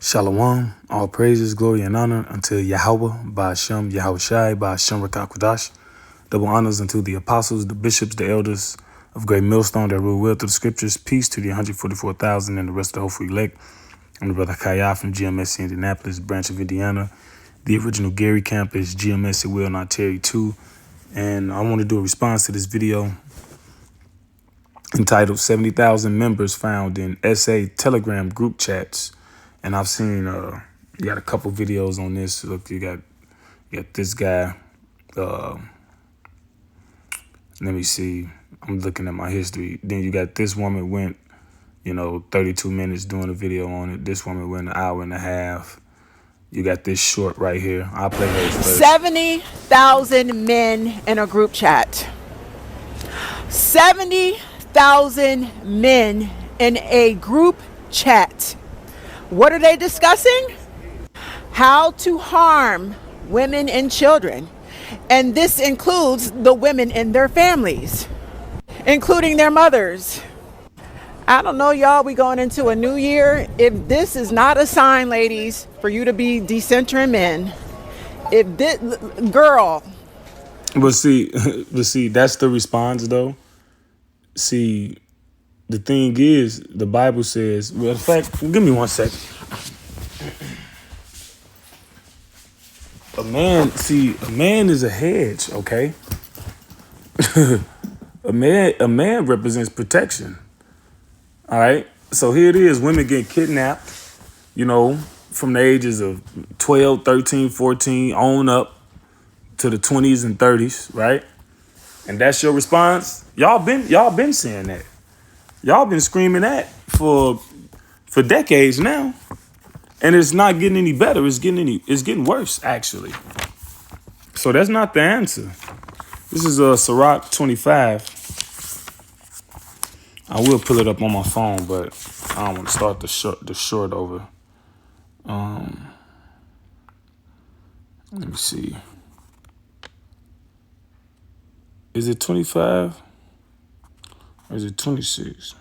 Shalom, all praises, glory, and honor unto Yahweh, Ba'ashem, Yahushai, Ba'ashem, Rakakwadash. Double honors unto the apostles, the bishops, the elders of Great Millstone that rule well through the scriptures. Peace to the 144,000 and the rest of the hopeful elect. I'm the brother Kaya from GMS Indianapolis, branch of Indiana. The original Gary campus, GMS It Will Not Tarry 2. And I want to do a response to this video entitled 70,000 members found in SA Telegram group chats. And I've seen, you got a couple videos on this. Look, you got this guy. Let me see. I'm looking at my history. Then you got this woman went, 32 minutes doing a video on it. This woman went an hour and a half. You got this short right here. I'll play hers first. 70,000 men in a group chat. 70,000 men in a group chat. What are they discussing? How to harm women and children. And this includes the women and their families, including their mothers. I don't know, y'all, we going into a new year. If this is not a sign, ladies, for you to be decentering men, if this, girl. But see, that's the response though. See, the thing is, the Bible says, well, in fact, give me 1 second. A man is a hedge, okay? a man represents protection. All right? So here it is, women get kidnapped, from the ages of 12, 13, 14, on up to the 20s and 30s, right? And that's your response? Y'all been saying that. Y'all been screaming that for decades now. And it's not getting any better. It's getting worse, actually. So that's not the answer. This is Sirach 25. I will pull it up on my phone, but I don't want to start the short over. Let me see. Is it 25 or is it 26?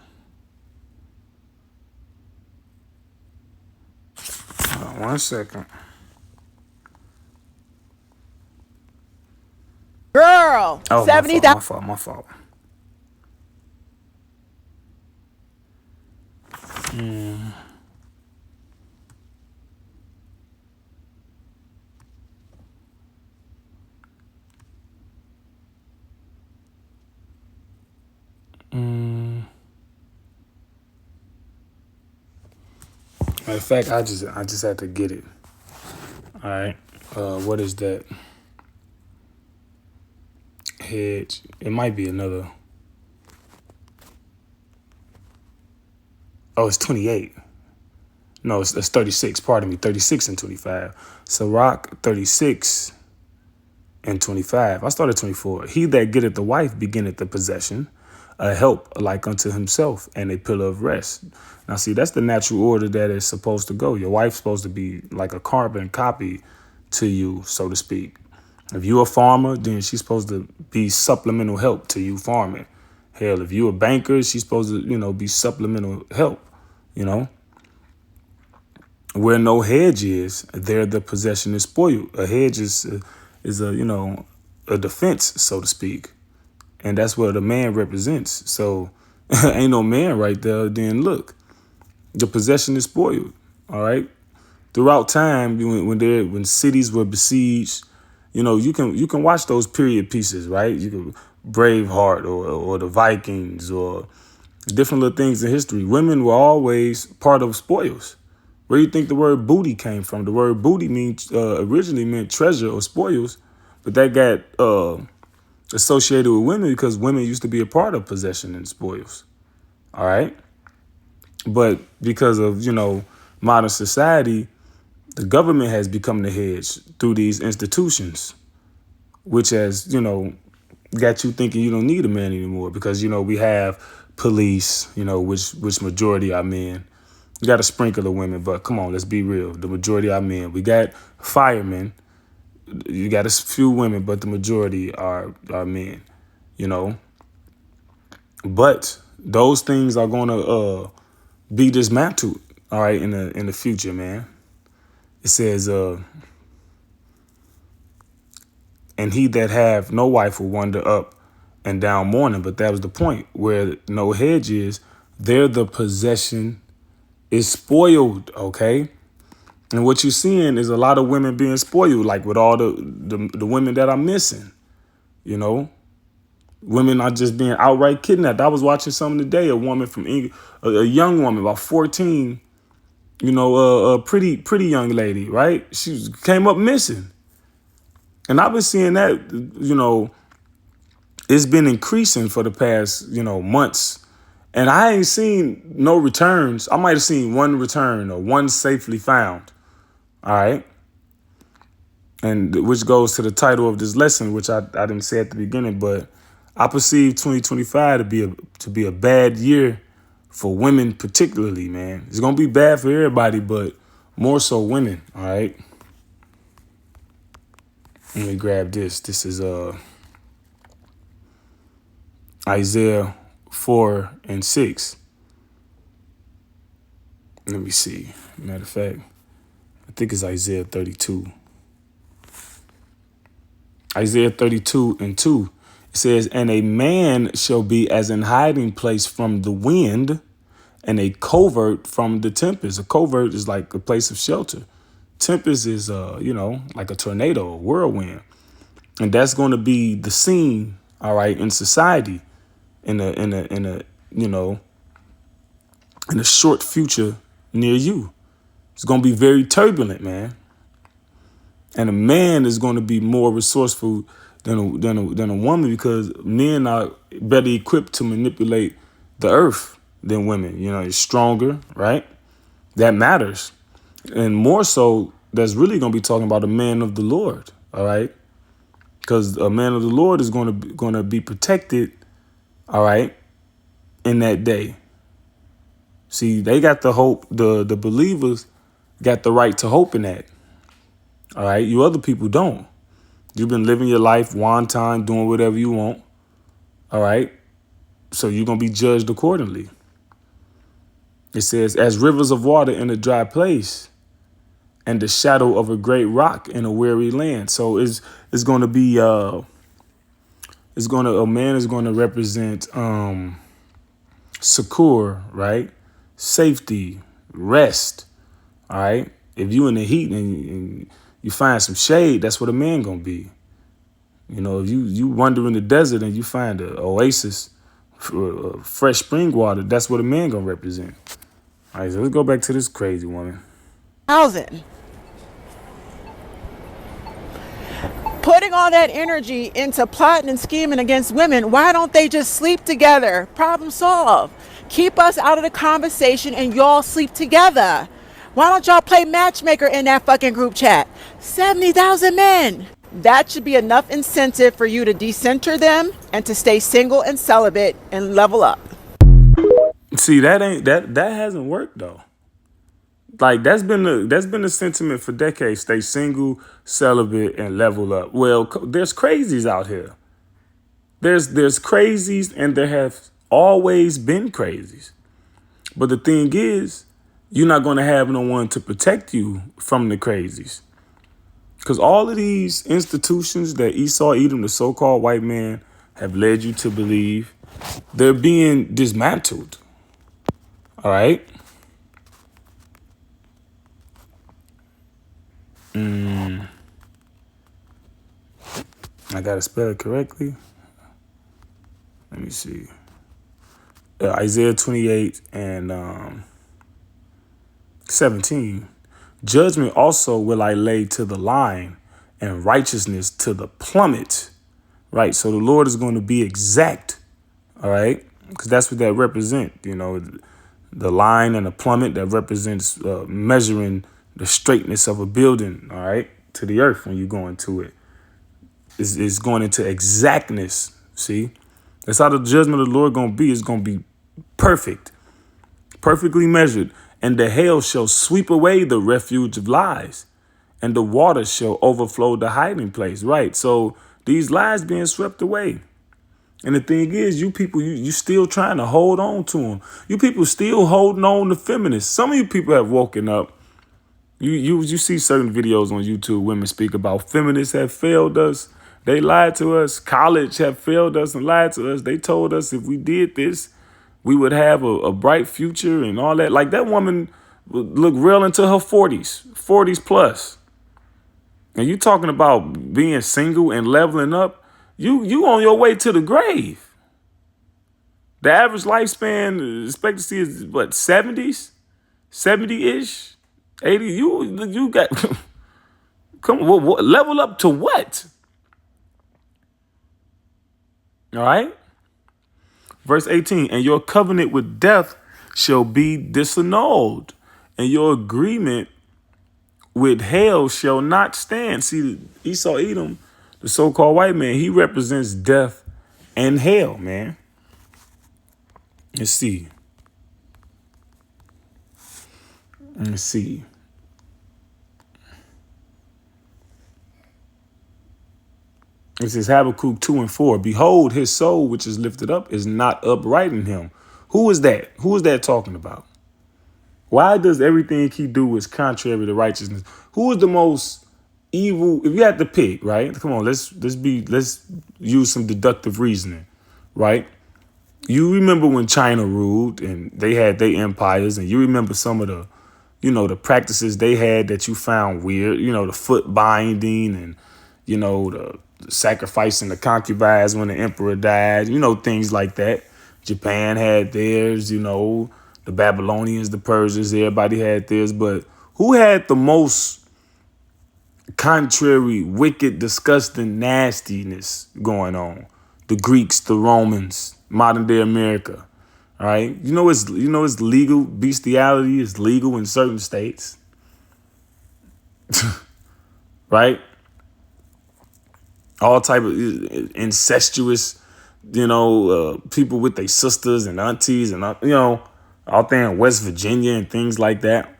1 second. Girl, 70,000. My fault. Matter of fact, I just had to get it. All right. What is that? Hedge. It might be another. Oh, it's 28. No, it's 36. Pardon me. 36 and 25. Sirach 36 and 25. I started 24. He that getteth the wife beginneth the possession, a help like unto himself, and a pillar of rest. Now, see, that's the natural order that it's supposed to go. Your wife's supposed to be like a carbon copy to you, so to speak. If you're a farmer, then she's supposed to be supplemental help to you farming. Hell, if you're a banker, she's supposed to, be supplemental help, Where no hedge is, there the possession is spoiled. A hedge is a defense, so to speak. And that's what a man represents. So ain't no man right there. Then look, the possession is spoiled. All right. Throughout time, when cities were besieged, you can watch those period pieces, right? You can Braveheart or the Vikings or different little things in history. Women were always part of spoils. Where do you think the word booty came from? The word booty originally meant treasure or spoils, but that got associated with women because women used to be a part of possession and spoils. All right. But because of, modern society, the government has become the hedge through these institutions, which has, got you thinking you don't need a man anymore because, we have police, which majority are men. We got a sprinkle of women, but come on, let's be real. The majority are men. We got firemen. You got a few women, but the majority are men, But those things are going to be dismantled All right, in the future, man. It says, and he that have no wife will wander up and down mourning. But that was the point. Where no hedge is, there the possession is spoiled, okay? And what you're seeing is a lot of women being spoiled, like with all the women that are missing, you know? Women are just being outright kidnapped. I was watching something today, a woman from England, a young woman, about 14, you know, a pretty young lady, right? She came up missing. And I've been seeing that, you know, it's been increasing for the past, you know, months. And I ain't seen no returns. I might have seen one return or one safely found. All right. And which goes to the title of this lesson, which I didn't say at the beginning, but I perceive 2025 to be a bad year for women particularly, man. It's gonna be bad for everybody, but more so women, all right? Let me grab this. This is Isaiah 4 and 6. Let me see. Matter of fact, I think it's Isaiah 32. Isaiah 32 and 2. It says, and a man shall be as an hiding place from the wind and a covert from the tempest. A covert is like a place of shelter. Tempest is, you know, like a tornado, a whirlwind. And that's going to be the scene, all right, in society in a you know, in a short future near you. It's going to be very turbulent, man. And a man is going to be more resourceful than a woman, because men are better equipped to manipulate the earth than women. You know, it's stronger, right? That matters. And more so, that's really going to be talking about a man of the Lord, all right? Because a man of the Lord is going to be protected, all right, in that day. See, they got the hope, the believers got the right to hope in that. All right, you other people don't. You've been living your life wanton, doing whatever you want. All right, so you're going to be judged accordingly. It says, as rivers of water in a dry place and the shadow of a great rock in a weary land. So it's going to be, a man is going to represent succor, right? Safety, rest, all right? If you in the heat and you find some shade, that's what a man gonna be. You know, if you wander in the desert and you find an oasis, fresh spring water, that's what a man gonna represent. All right, so let's go back to this crazy woman. Housing. Putting all that energy into plotting and scheming against women, why don't they just sleep together? Problem solved. Keep us out of the conversation and y'all sleep together. Why don't y'all play matchmaker in that fucking group chat? 70,000 men. That should be enough incentive for you to decenter them and to stay single and celibate and level up. See, that hasn't worked though. Like that's been the sentiment for decades. Stay single, celibate, and level up. Well, there's crazies out here. There's crazies, and there have always been crazies. But the thing is, you're not going to have no one to protect you from the crazies. Because all of these institutions that Esau, Edom, the so-called white man, have led you to believe, they're being dismantled. All right? I got to spell it correctly. Let me see. Isaiah 28 and 17. Judgment also will I lay to the line, and righteousness to the plummet. Right. So the Lord is going to be exact. All right. Because that's what that represents. You know, the line and the plummet that represents measuring the straightness of a building. All right. To the earth when you go into it. It's going into exactness. See, that's how the judgment of the Lord going to be. It's going to be perfect, perfectly measured. And the hail shall sweep away the refuge of lies, and the waters shall overflow the hiding place. Right. So these lies being swept away. And the thing is, you people, you still trying to hold on to them. You people still holding on to feminists. Some of you people have woken up. You see certain videos on YouTube, women speak about feminists have failed us. They lied to us. College have failed us and lied to us. They told us if we did this, we would have a bright future and all that. Like that woman would look real into her 40s plus. And you talking about being single and leveling up. You on your way to the grave. The average lifespan expectancy is what, 70s? 70-ish? 80? You got come what, level up to what? All right? Verse 18, and your covenant with death shall be disannulled, and your agreement with hell shall not stand. See, Esau Edom, the so-called white man, he represents death and hell, man. Let's see. Let's see. It says Habakkuk 2:4. Behold, his soul which is lifted up is not upright in him. Who is that? Who is that talking about? Why does everything he do is contrary to righteousness? Who is the most evil? If you had to pick, right? Come on, let's use some deductive reasoning, right? You remember when China ruled and they had their empires, and you remember some of the, the practices they had that you found weird, the foot binding and, the sacrificing the concubines when the emperor died, things like that. Japan had theirs, the Babylonians, the Persians, everybody had theirs. But who had the most contrary, wicked, disgusting nastiness going on? The Greeks, the Romans, modern day America. All right. It's legal. Bestiality is legal in certain states. Right? All type of incestuous, people with their sisters and aunties and, out there in West Virginia and things like that.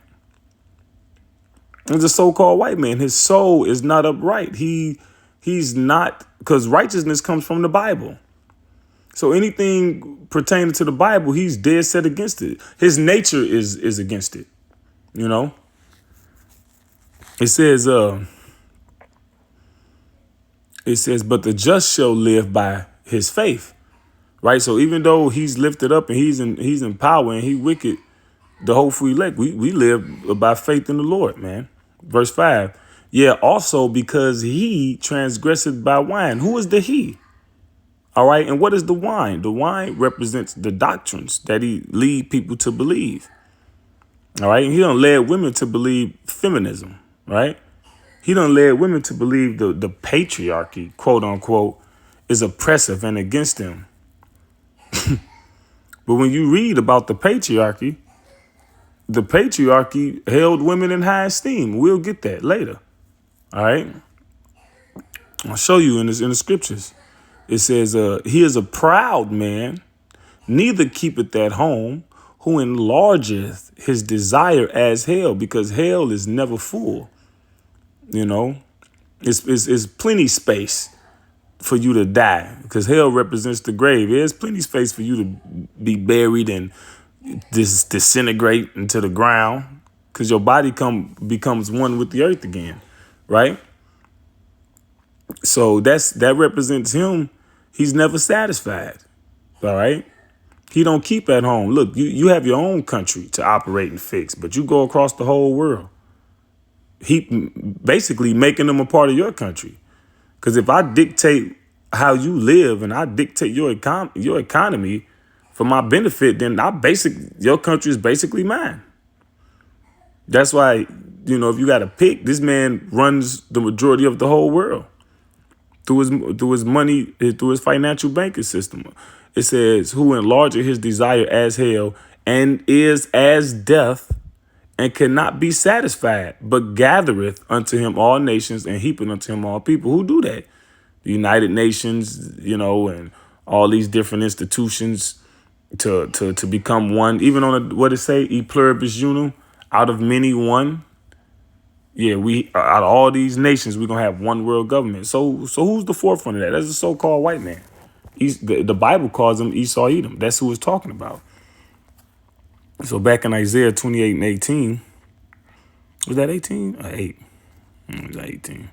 There's a so-called white man. His soul is not upright. He's not, because righteousness comes from the Bible. So anything pertaining to the Bible, he's dead set against it. His nature is against it. It says, but the just shall live by his faith. Right. So even though he's lifted up and he's in power and he wicked, the whole free elect, we live by faith in the Lord, man. Verse 5. Yeah, also because he transgressed by wine. Who is the he? All right. And what is the wine? The wine represents the doctrines that he lead people to believe. All right. And he done led women to believe feminism. Right. He done led women to believe the patriarchy, quote unquote, is oppressive and against them. But when you read about the patriarchy held women in high esteem. We'll get that later. All right. I'll show you in the scriptures. It says, he is a proud man, neither keepeth at home, who enlargeth his desire as hell, because hell is never full. It's plenty space for you to die, because hell represents the grave. There's plenty space for you to be buried and disintegrate into the ground, because your body becomes one with the earth again, right? So that represents him. He's never satisfied. All right. He don't keep at home. Look, you have your own country to operate and fix, but you go across the whole world. He basically making them a part of your country. Because if I dictate how you live and I dictate your economy for my benefit, then your country is basically mine. That's why, if you got to pick, this man runs the majority of the whole world through his money, through his financial banking system. It says, who enlargeth his desire as hell and is as death, and cannot be satisfied, but gathereth unto him all nations and heapeth unto him all people. Who do that? The United Nations, and all these different institutions to become one. Even on what it say, e pluribus unum, out of many one. Yeah, out of all these nations, we're gonna have one world government. So who's the forefront of that? That's the so-called white man. The Bible calls them Esau Edom. That's who it's talking about. So back in Isaiah 28 and 18, was that 18 or 8? It was 18.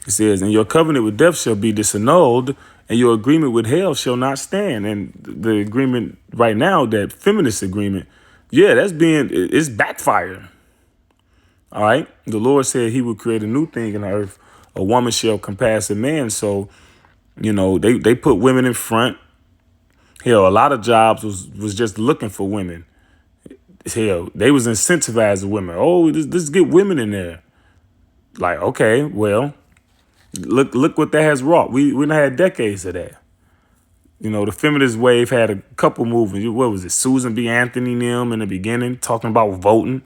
It says, and your covenant with death shall be disannulled, and your agreement with hell shall not stand. And the agreement right now, that feminist agreement, it's backfired. All right. The Lord said he would create a new thing in the earth. A woman shall compass a man. So, they put women in front. Hell, a lot of jobs was just looking for women. Hell, they was incentivizing women. Oh, let's get women in there. Like, okay, well, look what that has wrought. We done had decades of that. The feminist wave had a couple movements. What was it? Susan B. Anthony and them in the beginning talking about voting.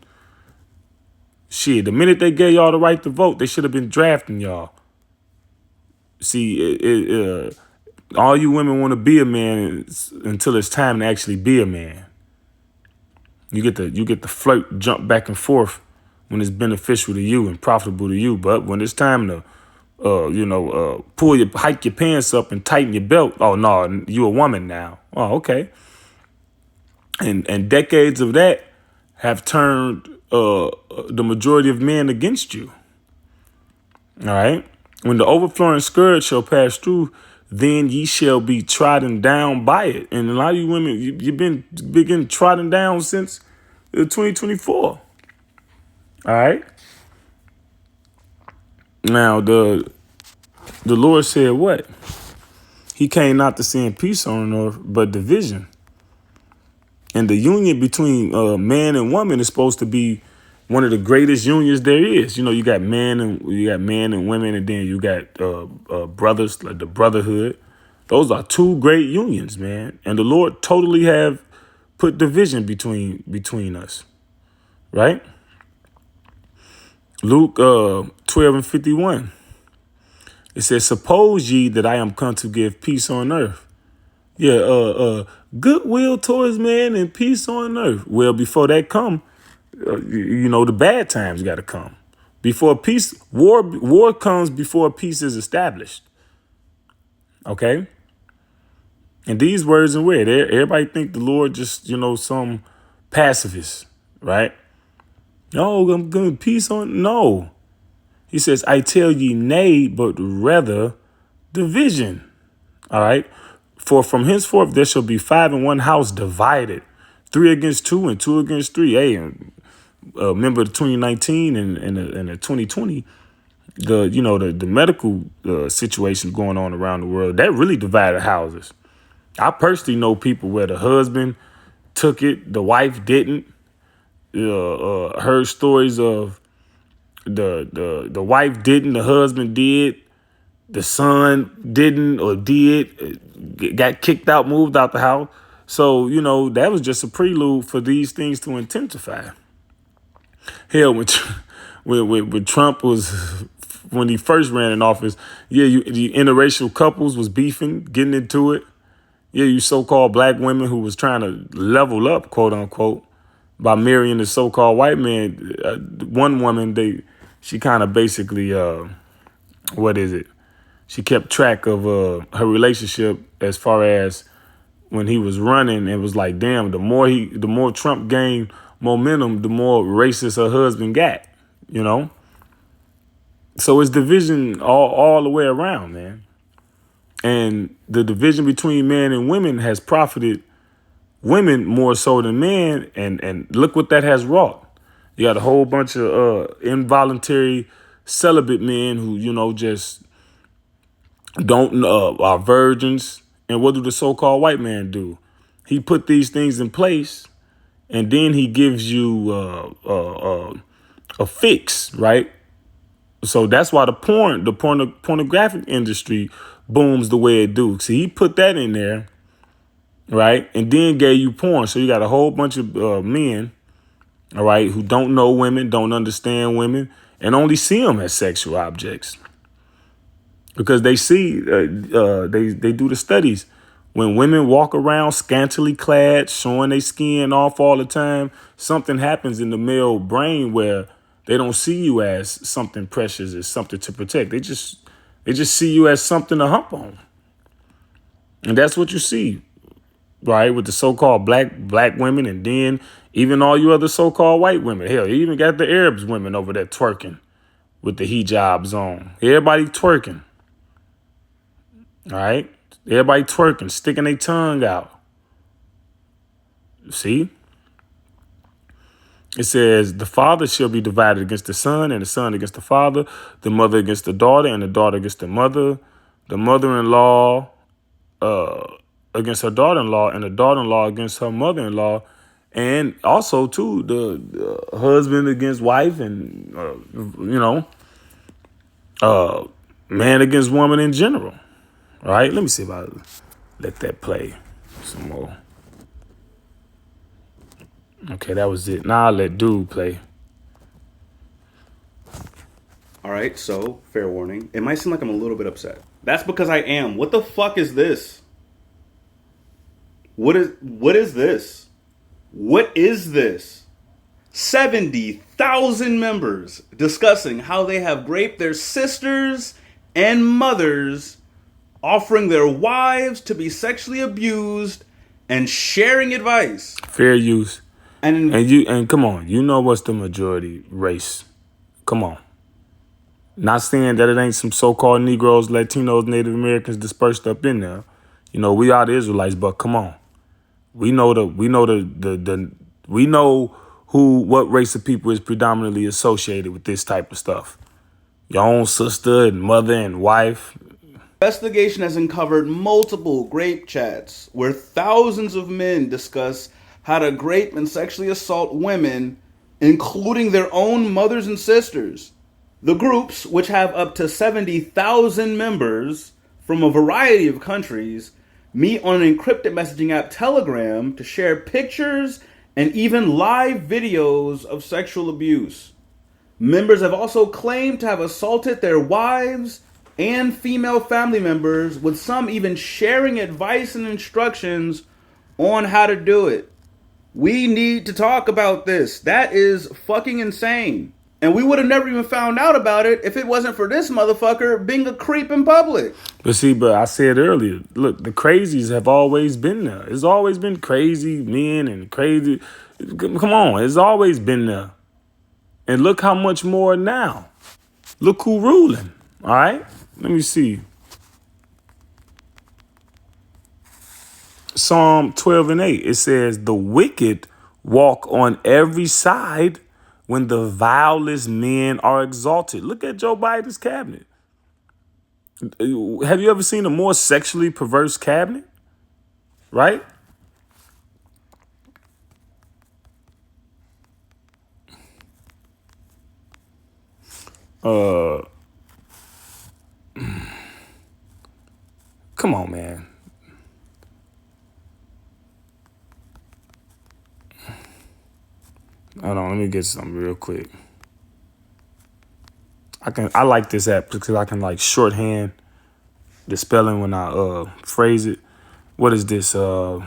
Shit, the minute they gave y'all the right to vote, they should have been drafting y'all. See, all you women want to be a man until it's time to actually be a man. You get the flirt, jump back and forth when it's beneficial to you and profitable to you. But when it's time to, hike your pants up and tighten your belt, oh no, you a woman now. Oh, okay. And decades of that have turned the majority of men against you. All right. When the overflowing scourge shall pass through, then ye shall be trodden down by it. And a lot of you women, you've been getting trodden down since 2024. All right. Now, the Lord said what? He came not to send peace on earth, but division. And the union between man and woman is supposed to be one of the greatest unions there is. You got men and women, and then you got brothers, like the brotherhood. Those are two great unions, man. And the Lord totally have put division between us, right? Luke 12 and 51. It says, suppose ye that I am come to give peace on earth. Yeah, goodwill towards man and peace on earth. Well, before that come, the bad times got to come. Before peace, war comes before peace is established. Okay? And these words and where? Everybody think the Lord just, some pacifist, right? No, I'm going to peace on. No. He says, I tell ye nay, but rather division. All right? For from henceforth there shall be 5 in one house divided, 3 against 2 and 2 against 3. Hey, remember the 2019 and the 2020, the medical situation going on around the world, that really divided houses. I personally know people where the husband took it, the wife didn't. Heard stories of the wife didn't, the husband did, the son didn't or did, got kicked out, moved out the house. So, that was just a prelude for these things to intensify. Hell, when Trump when he first ran in office, the interracial couples was beefing, getting into it. Yeah, you so-called black women who was trying to level up, quote unquote, by marrying the so-called white man. One woman, she kind of basically, she kept track of her relationship as far as when he was running. It was like, damn, the more Trump gained momentum, the more racist her husband got, So it's division all the way around, man. And the division between men and women has profited women more so than men. And look what that has wrought. You got a whole bunch of involuntary celibate men who, just don't are virgins. And what do the so-called white man do? He put these things in place, and then he gives you a fix, right? So that's why the pornographic industry booms the way it do. See, he put that in there, right? And then gave you porn. So you got a whole bunch of men, all right, who don't know women, don't understand women, and only see them as sexual objects. Because they see, they do the studies. When women walk around scantily clad, showing their skin off all the time, something happens in the male brain where they don't see you as something precious, as something to protect. They just They just see you as something to hump on. And that's what you see, right? With the so-called black women, and then even all you other so-called white women. Hell, you even got the Arabs women over there twerking with the hijabs on. Everybody twerking. All right? Everybody twerking, sticking their tongue out. See? It says, the father shall be divided against the son, and the son against the father, the mother against the daughter, and the daughter against the mother-in-law against her daughter-in-law, and the daughter-in-law against her mother-in-law, and also, too, the husband against wife, and, man against woman in general. All right? Let me see if I let that play some more. Okay, that was it. Now I'll let dude play. All right, so fair warning. It might seem like I'm a little bit upset. That's because I am. What the fuck is this? What is this? What is this? 70,000 members discussing how they have raped their sisters and mothers, offering their wives to be sexually abused, and sharing advice. Fair use. And come on, you know what's the majority race. Come on. Not saying that it ain't some so-called Negroes, Latinos, Native Americans dispersed up in there. You know, we are the Israelites, but come on. We know what race of people is predominantly associated with this type of stuff. Your own sister and mother and wife. investigation has uncovered multiple grape chats where thousands of men discuss how to grape and sexually assault women, including their own mothers and sisters. The groups, which have up to 70,000 members from a variety of countries, meet on an encrypted messaging app Telegram to share pictures and even live videos of sexual abuse. Members have also claimed to have assaulted their wives and female family members, with some even sharing advice and instructions on how to do it. We need to talk about this. That is fucking insane. And we would have never even found out about it if it wasn't for this motherfucker being a creep in public. But I said earlier, look, the crazies have always been there. It's always been crazy men and crazy. Come on, it's always been there. And look how much more now. Look who ruling, all right? Let me see. Psalm 12:8, it says, the wicked walk on every side when the vilest men are exalted. Look at Joe Biden's cabinet. Have you ever seen a more sexually perverse cabinet? Right? Come on, man. Hold on, let me get something real quick. I like this app because I can like shorthand the spelling when I phrase it. What is this? Let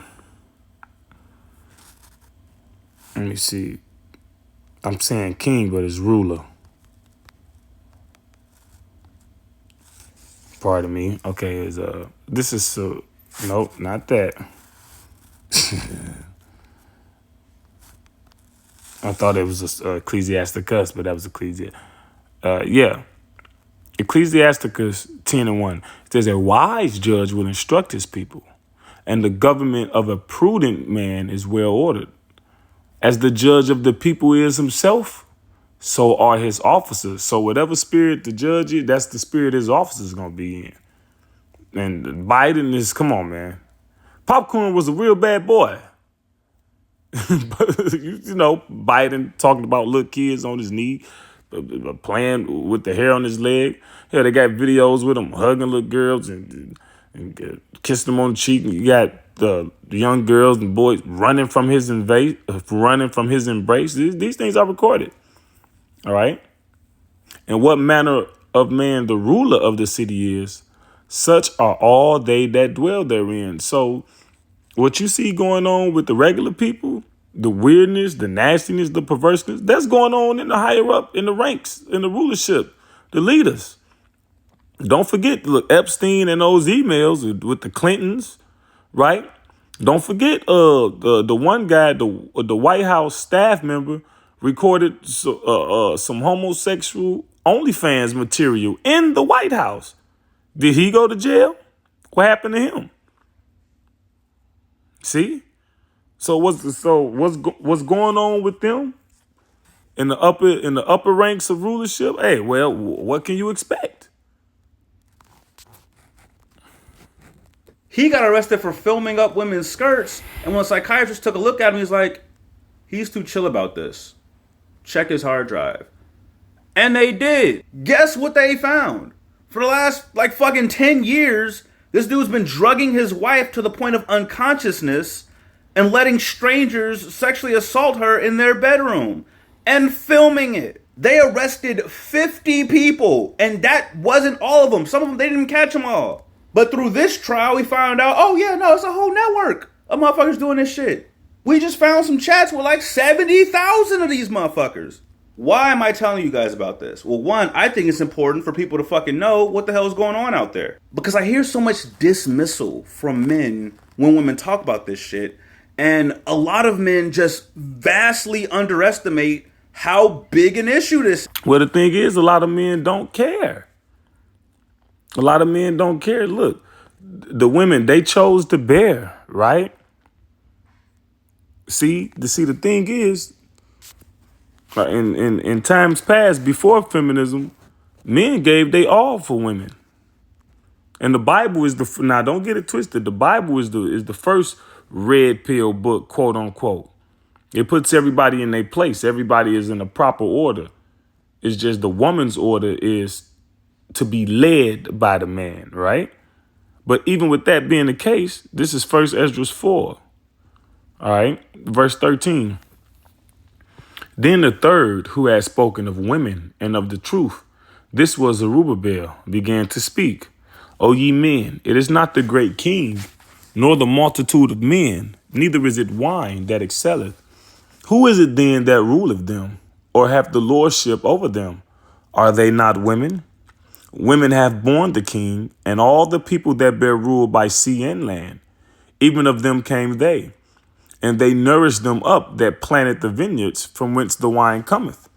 me see. I'm saying king, but it's ruler. Pardon me. Okay, this is nope, not that. I thought it was Ecclesiasticus, but that was Ecclesia. Yeah. Ecclesiasticus 10:1. It says, a wise judge will instruct his people, and the government of a prudent man is well ordered. As the judge of the people is himself, so are his officers. So whatever spirit the judge is, that's the spirit his officers going to be in. And Biden is, come on, man. Popcorn was a real bad boy. Biden talking about little kids on his knee, playing with the hair on his leg. Yeah, they got videos with him hugging little girls and kissing them on the cheek. And you got the young girls and boys running from his embrace. These things are recorded. All right. And what manner of man the ruler of the city is, such are all they that dwell therein. So what you see going on with the regular people, the weirdness, the nastiness, the perverseness, that's going on in the higher up, in the ranks, in the rulership, the leaders. Don't forget, look, Epstein and those emails with the Clintons, right? Don't forget, the one guy, the White House staff member, recorded some homosexual OnlyFans material in the White House. Did he go to jail? What happened to him? See? So what's going on with them in the upper ranks of rulership? Hey, well, what can you expect? He got arrested for filming up women's skirts, and when a psychiatrist took a look at him, he's like, he's too chill about this. Check his hard drive. And they did. Guess what they found? For the last, fucking 10 years, this dude's been drugging his wife to the point of unconsciousness and letting strangers sexually assault her in their bedroom and filming it. They arrested 50 people, and that wasn't all of them. Some of them, they didn't catch them all. But through this trial, we found out, oh yeah, no, it's a whole network of motherfuckers doing this shit. We just found some chats with 70,000 of these motherfuckers. Why am I telling you guys about this? Well, one, I think it's important for people to fucking know what the hell is going on out there. Because I hear so much dismissal from men when women talk about this shit. And a lot of men just vastly underestimate how big an issue this is. Well, the thing is, a lot of men don't care. A lot of men don't care. Look, the women, they chose to bear, right? See, the thing is, in times past, before feminism, men gave they all for women. And the Bible is now don't get it twisted. The Bible is the first red pill book, quote unquote. It puts everybody in their place. Everybody is in a proper order. It's just the woman's order is to be led by the man, right? But even with that being the case, this is 1 Esdras 4. All right, verse 13. Then the third, who had spoken of women and of the truth, this was Zerubbabel, began to speak. O ye men, it is not the great king, nor the multitude of men, neither is it wine that excelleth. Who is it then that ruleth them, or hath the lordship over them? Are they not women? Women have borne the king, and all the people that bear rule by sea and land. Even of them came they, and they nourished them up that planted the vineyards from whence the wine cometh.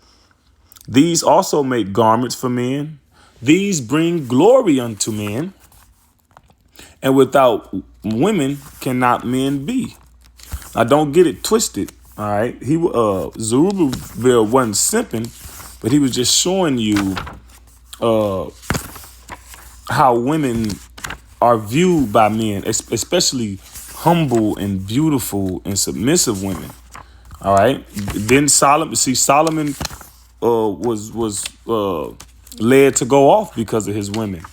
These also make garments for men. These bring glory unto men. And without women cannot men be. Now don't get it twisted. All right. Zerubbabel wasn't simping, but he was just showing you how women are viewed by men, especially humble and beautiful and submissive women. All right. Then Solomon was led to go off because of his women.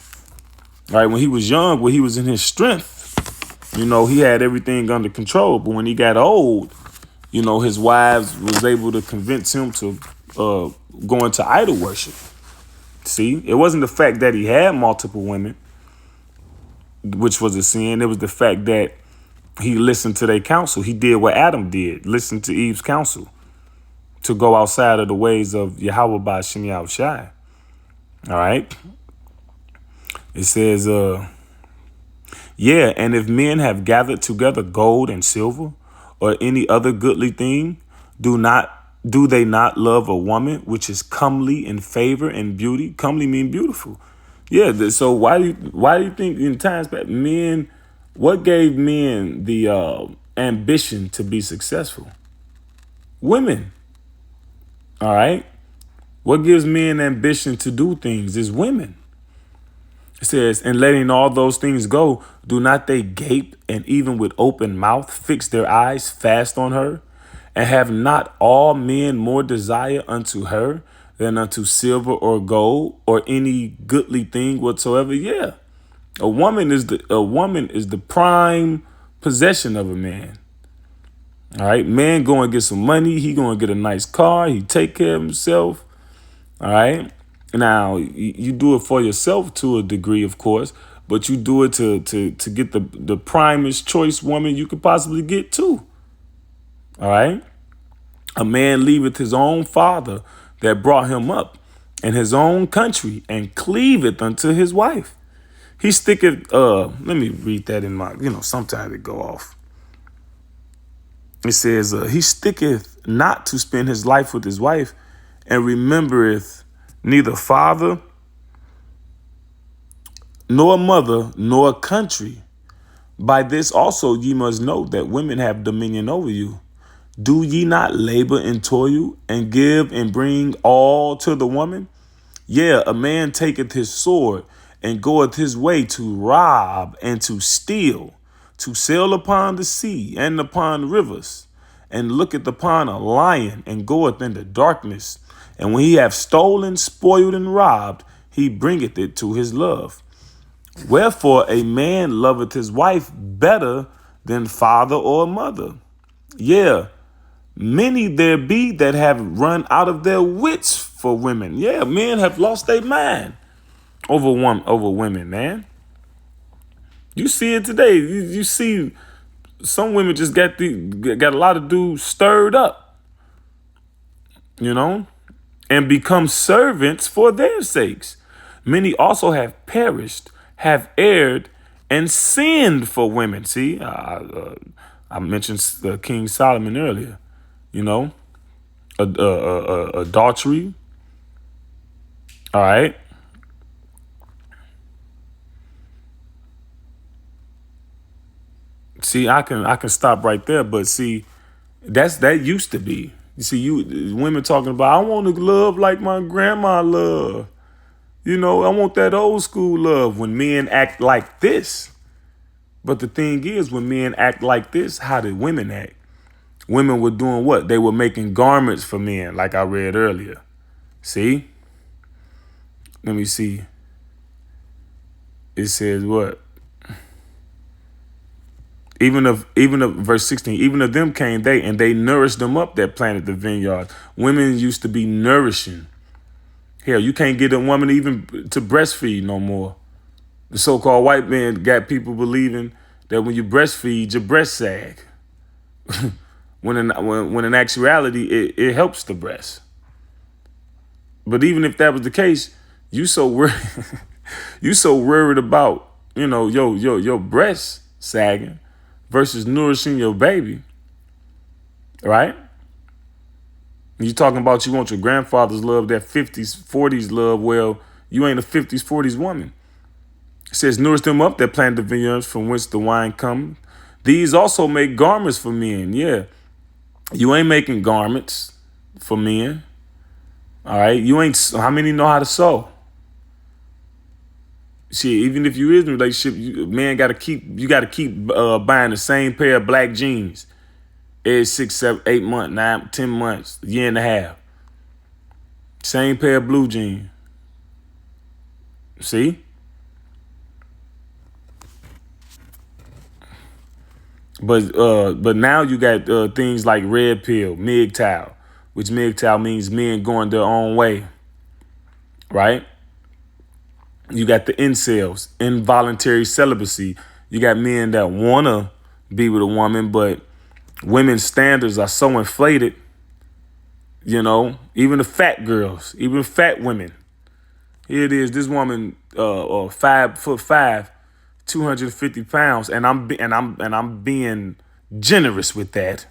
All right. When he was young, when he was in his strength, he had everything under control. But when he got old, his wives was able to convince him to go into idol worship. See, it wasn't the fact that he had multiple women, which was a sin. It was the fact that he listened to their counsel. He did what Adam did, listened to Eve's counsel to go outside of the ways of Yahweh by Shem Yahushai. All right. It says, and if men have gathered together gold and silver or any other goodly thing, do they not love a woman which is comely in favor and beauty? Comely mean beautiful. Yeah. So why do you think in times past men, what gave men the ambition to be successful? Women. All right. What gives men ambition to do things is women. It says, and letting all those things go, do not they gape and even with open mouth fix their eyes fast on her? And have not all men more desire unto her than unto silver or gold or any goodly thing whatsoever? Yeah. A woman is the prime possession of a man. All right. Man go and get some money. He going to get a nice car. He take care of himself. All right. Now, you do it for yourself to a degree, of course, but you do it to get the primest choice woman you could possibly get too. All right. A man leaveth his own father that brought him up in his own country and cleaveth unto his wife. He sticketh, let me read that in my, sometimes it go off. It says, he sticketh not to spend his life with his wife, and remembereth neither father, nor mother, nor country. By this also ye must know that women have dominion over you. Do ye not labor and toil, and give and bring all to the woman? Yeah, a man taketh his sword, and goeth his way to rob and to steal, to sail upon the sea and upon rivers, and looketh upon a lion, and goeth into darkness. And when he hath stolen, spoiled, and robbed, he bringeth it to his love. Wherefore a man loveth his wife better than father or mother. Yeah, many there be that have run out of their wits for women. Yeah, men have lost their mind over women, man. You see it today. You see some women just got a lot of dudes stirred up, and become servants for their sakes. Many also have perished, have erred, and sinned for women. See, I mentioned King Solomon earlier. Adultery. All right. See, I can stop right there, but see, that used to be. You see, women talking about, I want to love like my grandma loved. I want that old school love when men act like this. But the thing is, when men act like this, how did women act? Women were doing what? They were making garments for men, like I read earlier. See? Let me see. It says what? Even of verse 16, even of them came they, and they nourished them up that planted the vineyard. Women used to be nourishing. Hell, you can't get a woman even to breastfeed no more. The so-called white man got people believing that when you breastfeed, your breast sag. when in actuality, it helps the breast. But even if that was the case, you so worried about, your breast sagging versus nourishing your baby, right? You talking about you want your grandfather's love, that 50s, 40s love. Well, you ain't a 50s, 40s woman. It says, nourish them up that plant the vineyards from whence the wine come. These also make garments for men. Yeah, you ain't making garments for men. All right, how many know how to sew? See, even if you is in a relationship, you got to keep buying the same pair of black jeans every 6, 7, 8 months, 9, 10 months, a year and a half. Same pair of blue jeans. See? But now you got things like red pill, MGTOW, which MGTOW means men going their own way, right? You got the incels, involuntary celibacy. You got men that want to be with a woman, but women's standards are so inflated, even the fat girls, even fat women. Here it is, this woman, 5'5", 250 pounds, and I'm being generous with that.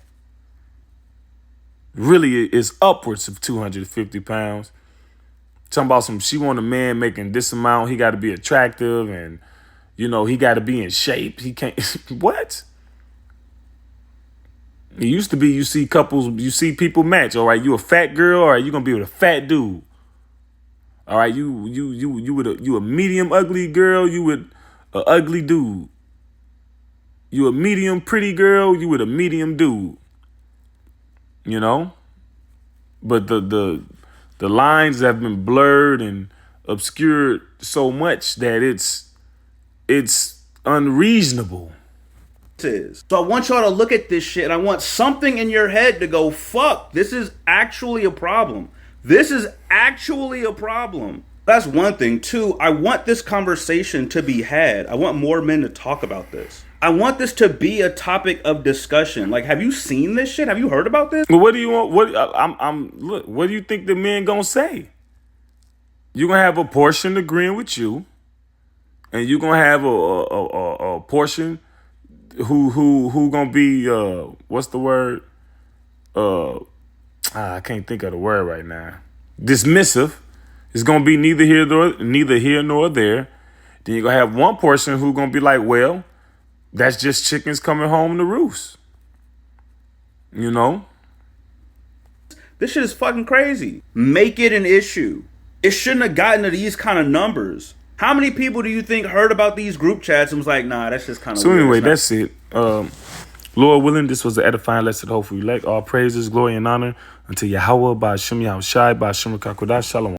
Really, it's upwards of 250 pounds. Talking about she want a man making this amount. He got to be attractive, and he got to be in shape. He can't. What? It used to be you see people match. All right, you a fat girl. All right, you gonna be with a fat dude. All right, you a medium ugly girl. You with a ugly dude. You a medium pretty girl. You with a medium dude. But the lines have been blurred and obscured so much that it's unreasonable. So I want y'all to look at this shit, and I want something in your head to go, fuck, this is actually a problem. This is actually a problem. That's one thing. Two, I want this conversation to be had. I want more men to talk about this. I want this to be a topic of discussion. Like, have you seen this shit? Have you heard about this? Well, what do you want? Look, what do you think the men gonna say? you're gonna have a portion agreeing with you, and you're gonna have a portion who gonna be what's the word? I can't think of the word right now. Dismissive. It's gonna be neither here nor there. Then you're gonna have one person who gonna be like, well, that's just chickens coming home to roost. You know? This shit is fucking crazy. Make it an issue. It shouldn't have gotten to these kind of numbers. How many people do you think heard about these group chats and was like, nah, that's just kind of So weird. anyway, that's it. Lord willing, this was the edifying lesson. Hopefully, like all praises, glory, and honor unto Yahweh, by Shem Yahushai, by Shem Kakodash, Shalom.